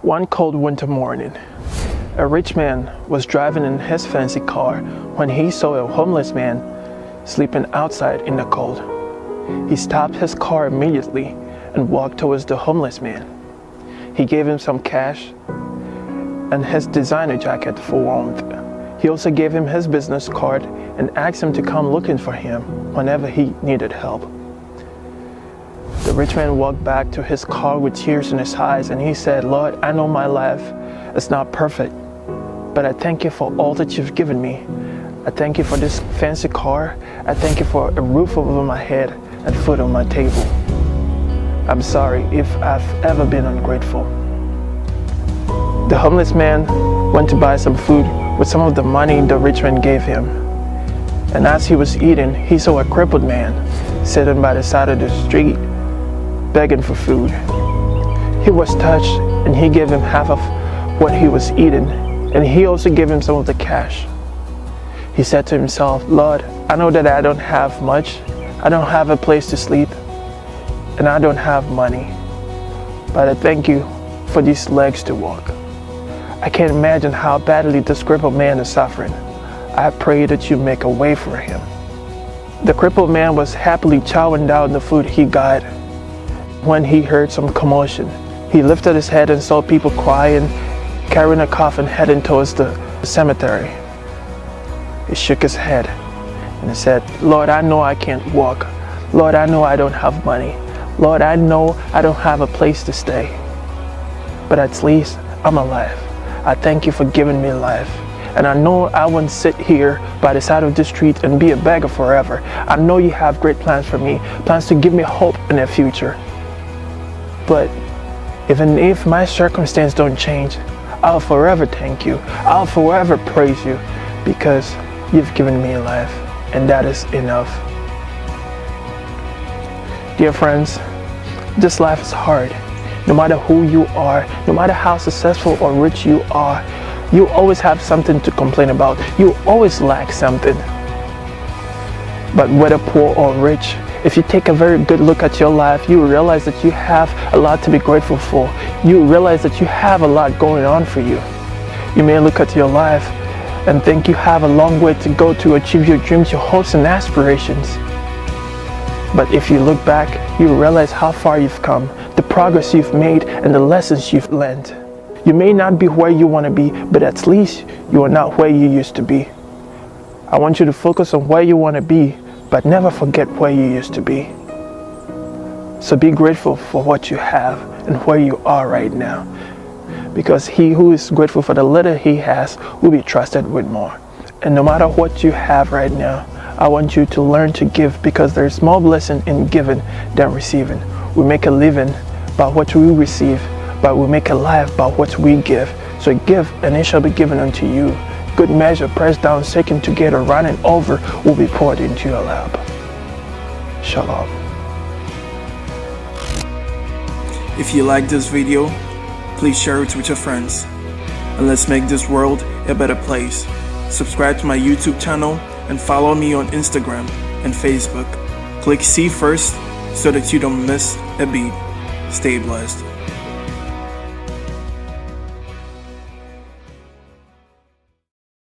One cold winter morning, a rich man was driving in his fancy car when he saw a homeless man sleeping outside in the cold. He stopped his car immediately and walked towards the homeless man. He gave him some cash and his designer jacket for warmth. He also gave him his business card and asked him to come looking for him whenever he needed help. The rich man walked back to his car with tears in his eyes and he said, "Lord, I know my life is not perfect, but I thank you for all that you've given me. I thank you for this fancy car. I thank you for a roof over my head and food on my table. I'm sorry if I've ever been ungrateful." The homeless man went to buy some food with some of the money the rich man gave him. And as he was eating, he saw a crippled man sitting by the side of the street, begging for food. He was touched and he gave him half of what he was eating, and he also gave him some of the cash. He said to himself, "Lord, I know that I don't have much. I don't have a place to sleep, and I don't have money, but I thank you for these legs to walk. I can't imagine how badly this crippled man is suffering. I pray that you make a way for him." The crippled man was happily chowing down the food he got when he heard some commotion. He lifted his head and saw people crying, carrying a coffin heading towards the cemetery. He shook his head and he said, "Lord, I know I can't walk. Lord, I know I don't have money. Lord, I know I don't have a place to stay. But at least I'm alive. I thank you for giving me life. And I know I won't sit here by the side of the street and be a beggar forever. I know you have great plans for me, plans to give me hope in the future. But even if my circumstance don't change, I'll forever thank you. I'll forever praise you because you've given me life, and that is enough." Dear friends, this life is hard. No matter who you are, no matter how successful or rich you are, you always have something to complain about. You always lack something. But whether poor or rich, if you take a very good look at your life, you realize that you have a lot to be grateful for. You realize that you have a lot going on for you. You may look at your life and think you have a long way to go to achieve your dreams, your hopes and aspirations. But if you look back, you realize how far you've come, the progress you've made, and the lessons you've learned. You may not be where you want to be, but at least you are not where you used to be. I want you to focus on where you want to be, but never forget where you used to be. So be grateful for what you have and where you are right now, because he who is grateful for the little he has will be trusted with more. And no matter what you have right now, I want you to learn to give, because there is more blessing in giving than receiving. We make a living by what we receive, but we make a life by what we give. So give, and it shall be given unto you. Good measure, pressed down, shaken together, running over, will be poured into your lap. Shalom. If you like this video, please share it with your friends. And let's make this world a better place. Subscribe to my YouTube channel and follow me on Instagram and Facebook. Click see first so that you don't miss a beat. Stay blessed.